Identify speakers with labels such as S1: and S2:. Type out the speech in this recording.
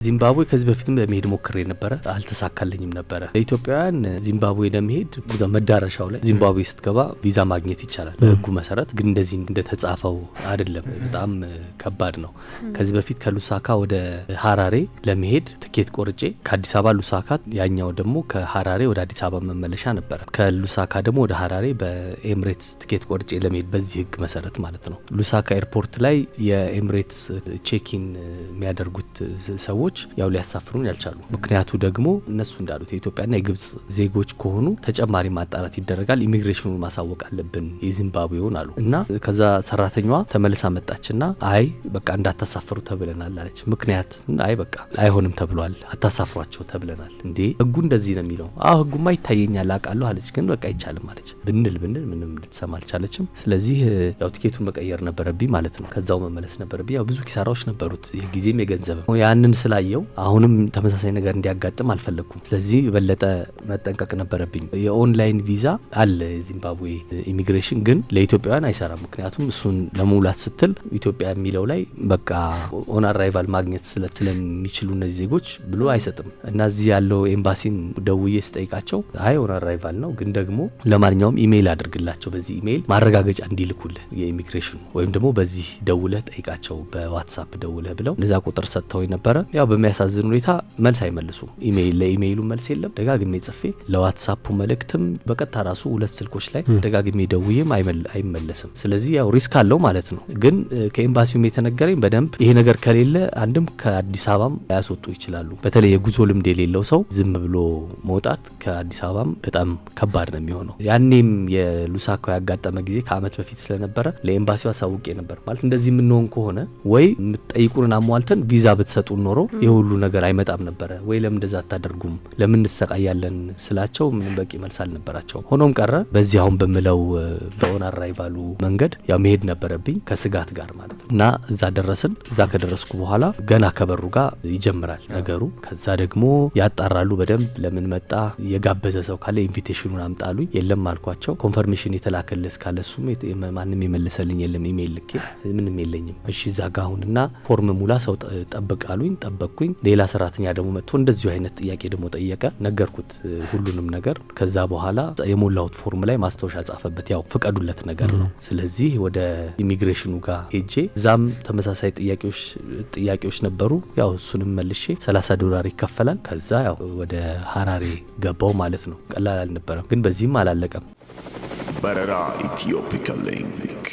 S1: ዚምባብዌ ከዚህ በፊትም ለመሄድ ሞክሬ ነበር አልተሳካልኝም ነበር። ለኢትዮጵያውያን ዚምባብዌ ለመሄድ ጉዞ መዳረሻው ላይ ዚምባብዌ ስትገባ ቪዛ ማግኘት ይቻላል በህጉ መሰረት፣ ግን እንደዚህ እንደተጻፈው አይደለም። በጣም ከባድ ነው። ከዚህ በፊት ከሉሳካ ወደ ሀራሬ ለመሄድ ትኬት ቆርጬ ከአዲስ አበባ ሉሳካ፣ ያኛው ደግሞ ከሀራሬ ወደ አዲስ አበባ መመለሻ ነበር። ከሉሳካ ደግሞ ወደ ሀራሬ በኤምሬትስ ትኬት ቆርጬ ለመሄድ በዚህ ህግ መሰረት ማለት ነው። ሉሳካ ኤርፖርት ላይ የኤምሬትስ ቼኪን የሚያደርጉት ሰዎች ያው ሊያሳፍሩን ያልቻሉ። ምክንያቱ ደግሞ እነሱ እንዳሉት የኢትዮጵያና የግብጽ ዜጎች ከሆኑ ተጨማሪ ማጣራት ይደረጋል፣ ኢሚግሬሽኑን ማሳወቅ አለብን የዚምባብዌውን አሉ። እና ከዛ ሰራተኛዋ ተመልሳ መጣችና አይ በቃ እንዳታሳፍሩ ተብለናል አለች። ምክንያት አይ በቃ አይሆንም ተብሏል፣ አታሳፍሯቸው ተብለናል። እንዴ ህጉ እንደዚህ ነው የሚለው? አዎ ህጉማ ይታየኛል አውቃለሁ አለች። ግን በቃ አይቻልም አለች። ብንል ምንም ልትሰማ አልቻለችም። ስለዚህ ያው ቲኬቱን መቀየር ነበረብኝ ማለት ነው። ከዛው መመለስ ነበረብኝ። ያው ብዙ ኪሳራዎች ነበሩት፣ የጊዜም የገንዘብም። ያንን ስላየው አሁንም ተመሳሳይ ነገር እንዲያጋጥም አልፈለኩም። ስለዚህ የበለጠ መጠንቀቅ ነበረብኝ። የኦንላይን ቪዛ አለ ዚምባብዌ ኢሚግሬሽን፣ ግን ለኢትዮጵያውያን አይሰራም። ምክንያቱም እሱን ለመሙላት ስትል ኢትዮጵያ የሚለው ላይ በቃ ኦን አራይቫል ማግኘት ስለሚችሉ እነዚህ ዜጎች ብሎ አይሰጥም። እና እዚህ ያለው ኤምባሲም ደውዬ ስጠይቃቸው አይ ኦን አራይቫል ነው፣ ግን ደግሞ ለማንኛውም ኢሜይል አድርግላቸው፣ በዚህ ኢሜይል ማረጋገጫ እንዲልኩልህ የኢሚግሬሽኑ፣ ወይም ደግሞ በዚህ ደውለህ ጠይቃቸው፣ በዋትስአፕ ደውለህ ብለው እነዛ ቁጥር ሰጥተው ነበረ። ያው በሚያሳዝን ሁኔታ መልስ አይመልሱም። ለኢሜይሉ መልስ የለም። ደጋግሜ ጽፌ ለዋትስአፑ መልእክትም በቀጥታ ራሱ 2 ስልኮች ላይ ደጋግሜ ደውዬም አይመለስም። ስለዚህ ያው ሪስክ አለው ማለት ነው። ግን ከኤምባሲውም የተነገረኝ በደንብ ይሄ ነገር ከሌለ አንድም ከአዲስ አበባም ያስወጡ ይችላሉ። በተለይ የጉዞ ልምድ የሌለው ሰው ዝም ብሎ መውጣት ከአዲስ አበባም በጣም ከባድ ነው የሚሆነው። ያኔም የሉሳካ ያጋጠመ ጊዜ ከአመት በፊት ስለነበረ ለኤምባሲው አሳውቄ ነበር። ማለት እንደዚህ የምንሆን ከሆነ ወይ የምትጠይቁንን አሟልተን ቪዛ ብትሰጡን ኖሮ የሁሉ ነገር አይመጣም ነበረ ወይ ለምን እንደዛ አታደርጉም ለምን እንሰቃያለን ስላቸው ምንም በቂ መልስ አልነበራቸው። ሆኖም ቀረ በዚህ አሁን በመለው በኦን አራይቫሉ መንገድ ያው መሄድ ነበረብኝ ከስጋት ጋር ማለት ነው። እና እዛ ደረስን። እዛ ከደረስኩ በኋላ ገና ከበሩ ጋር ይጀምራል ነገሩ። ከዛ ደግሞ ያጣራሉ በደንብ ለምን መጣ፣ የጋበዘ ሰው ካለ ኢንቪቴሽኑን አምጣሉኝ። የለም አልኳቸው። ኮንፈርሜሽን የተላከልስ ካለ እሱም ማንም የመለሰልኝ የለም። ኢሜይል ልኬ ምንም የለኝም። እሺ እዛ ጋር አሁንና ፎርም ሙላ ሰው ጠብቃሉኝ። ጠበቅኩኝ። ሌላ ሰራተኛ ደግሞ መጥቶ እንደዚሁ አይነት ጥያቄ ደግሞ ጠየቀ። ነገርኩት ሁሉንም ነገር። ከዛ በኋላ የሞላሁት ፎርም ላይ ማስታወሻ ጻፈበት። ያው ፍቀዱለት ነገር ነው። ስለዚህ ወደ ኢሚግሬሽኑ ጋር ሄጄ እዛም ተመሳሳይ ጥያቄዎች ነበሩ። ያው እሱንም መልሼ $30 ይከፈላል። ከዛ ያው ወደ ሀራሬ ገባው ማለት ነው። ቀላል አልነበረም፣ ግን በዚህም አላለቀም።
S2: በረራ ኢትዮፒካ ሊንክ